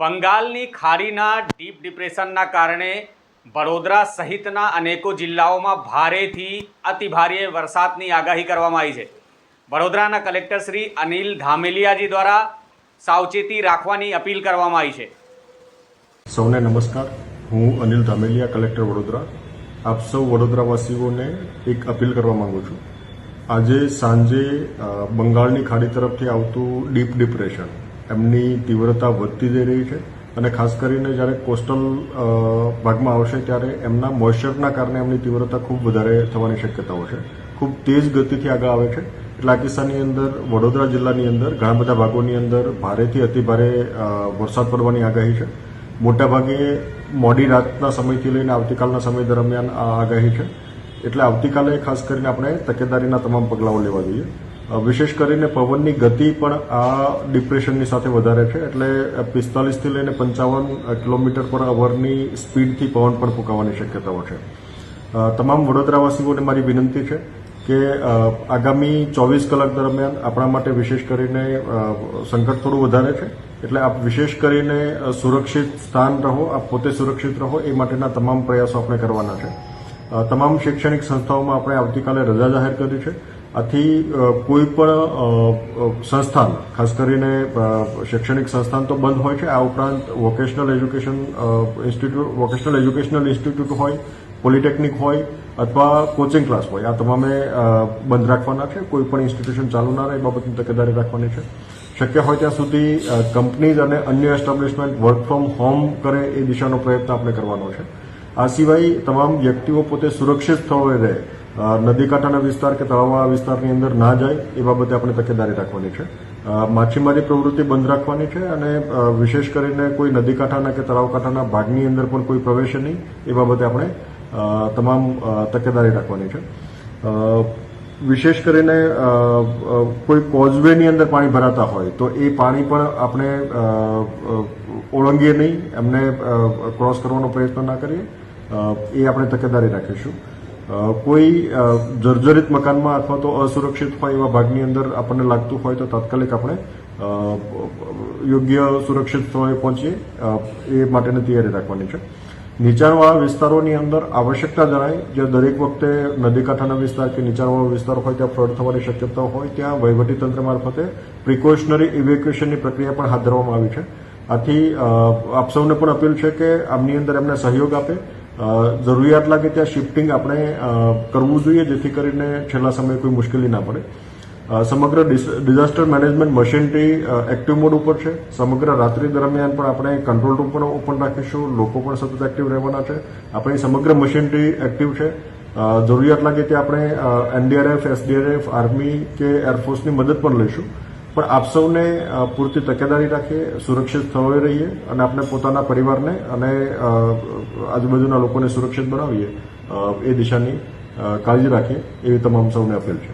બંગાળની ખાડીના ડીપ ડિપ્રેશનના કારણે વડોદરા સહિતના અનેકો જિલ્લાઓમાં ભારેથી અતિભારે વરસાદની આગાહી કરવામાં આવી છે। વડોદરાના કલેક્ટર શ્રી અનિલ ધામેલિયાજી દ્વારા સાવચેતી રાખવાની અપીલ કરવામાં આવી છે। સૌને નમસ્કાર, હું અનિલ ધામેલિયા, કલેક્ટર વડોદરા। આપ સૌ વડોદરાવાસીઓને એક અપીલ કરવા માંગુ છું। આજે સાંજે બંગાળની ખાડી તરફથી આવતું ડીપ ડિપ્રેશન એમની તીવ્રતા વધતી જઈ રહી છે અને ખાસ કરીને જ્યારે કોસ્ટલ ભાગમાં આવશે ત્યારે એમના મોઇશ્ચરના કારણે એમની તીવ્રતા ખૂબ વધારે થવાની શક્યતાઓ છે। ખૂબ તેજ ગતિથી આગળ આવે છે એટલે આ કિસ્સાની અંદર વડોદરા જિલ્લાની અંદર ઘણા બધા ભાગોની અંદર ભારેથી અતિભારે વરસાદ પડવાની આગાહી છે। મોટાભાગે મોડી રાતના સમયથી લઈને આવતીકાલના સમય દરમિયાન આ આગાહી છે એટલે આવતીકાલે ખાસ કરીને આપણે તકેદારીના તમામ પગલાઓ લેવા જોઈએ। વિશેષ કરીને પવનની ગતિ પણ આ ડિપ્રેશનની સાથે વધારે છે એટલે 45થી લઈને 55 કિલોમીટર પર અવરની સ્પીડથી પવન પણ ફૂંકાવાની શક્યતાઓ છે। તમામ વડોદરાવાસીઓને મારી વિનંતી છે કે આગામી 24 કલાક દરમિયાન આપણા માટે વિશેષ કરીને સંકટ થોડું વધારે છે એટલે આપ વિશેષ કરીને સુરક્ષિત સ્થાન રહો, આપ પોતે સુરક્ષિત રહો એ માટેના તમામ પ્રયાસો આપણે કરવાના છે। તમામ શૈક્ષણિક સંસ્થાઓમાં આપણે આવતીકાલે રજા જાહેર કરી છે। આથી કોઈ પણ સંસ્થાન, ખાસ કરીને શૈક્ષણિક સંસ્થાન તો બંધ હોય છે, આ ઉપરાંત વોકેશનલ એજ્યુકેશનલ ઇન્સ્ટિટ્યૂટ હોય, પોલિટેકનિક હોય અથવા કોચિંગ ક્લાસ હોય, આ તમામે બંધ રાખવાના છે। કોઈ પણ ઇન્સ્ટિટ્યુશન ચાલુ ના રહે એ બાબતની તકેદારી રાખવાની છે। શક્ય હોય ત્યાં સુધી કંપનીઝ અને અન્ય એસ્ટાબ્લિશમેન્ટ વર્ક ફ્રોમ હોમ કરે એ દિશાનો પ્રયત્ન આપણે કરવાનો છે। આ સિવાય તમામ વ્યક્તિઓ પોતે સુરક્ષિત સ્થળોએ રહે, નદી કાંઠાના વિસ્તાર કે તળાવવાળા વિસ્તારની અંદર ના જાય એ બાબતે આપણે તકેદારી રાખવાની છે। માછીમારી પ્રવૃત્તિ બંધ રાખવાની છે અને વિશેષ કરીને કોઈ નદી કાંઠાના કે તળાવ કાંઠાના ભાગની અંદર પણ કોઈ પ્રવેશે નહીં એ બાબતે આપણે તમામ તકેદારી રાખવાની છે। વિશેષ કરીને કોઈ કોઝવેની અંદર પાણી ભરાતા હોય તો એ પાણી પણ આપણે ઓળંગીએ નહીં, એમને ક્રોસ કરવાનો પ્રયત્ન ના કરીએ, એ આપણે તકેદારી રાખીશું। કોઈ જર્જરિત મકાનમાં અથવા તો અસુરક્ષિત હોય એવા ભાગની અંદર આપણને લાગતું હોય તો તાત્કાલિક આપણે યોગ્ય સુરક્ષિત સ્થળે પહોંચીએ એ માટેની તૈયારી રાખવાની છે। નીચાણવાળા વિસ્તારોની અંદર આવશ્યકતા જણાય, જ્યાં દરેક વખતે નદી કાંઠાના વિસ્તાર કે નીચાણવાળો વિસ્તાર હોય ત્યાં ફ્લડ થવાની શક્યતા હોય ત્યાં વહીવટીતંત્ર મારફતે પ્રિકોશનરી ઇવેક્યુએશનની પ્રક્રિયા પણ હાથ ધરવામાં આવી છે। આથી આપ સૌને પણ અપીલ છે કે આમની અંદર એમને સહયોગ આપે, જરૂરિયાત લાગે ત્યાં શિફ્ટિંગ આપણે કરવું જોઈએ જેથી કરીને છેલ્લા સમયે કોઈ મુશ્કેલી ના પડે। સમગ્ર disaster management machinery active mode ઉપર છે। સમગ્ર રાત્રિ દરમિયાન પણ આપણે કંટ્રોલ રૂમ પણ ઓપન રાખીશું, લોકો પણ સતત એક્ટિવ રહેવાના છે। આપણી સમગ્ર મશીનરી એક્ટિવ છે। જરૂરિયાત લાગે ત્યાં આપણે એનડીઆરએફ, એસડીઆરએફ, આર્મી કે એરફોર્સની મદદ પણ લઈશું। પણ આપ સૌને પૂરતી તકેદારી રાખીએ, સુરક્ષિત સ્થળોએ રહીએ અને આપણે પોતાના પરિવારને અને આજુબાજુના લોકોને સુરક્ષિત બનાવીએ એ દિશાની કાળજી રાખીએ એવી તમામ સૌને અપીલ છે।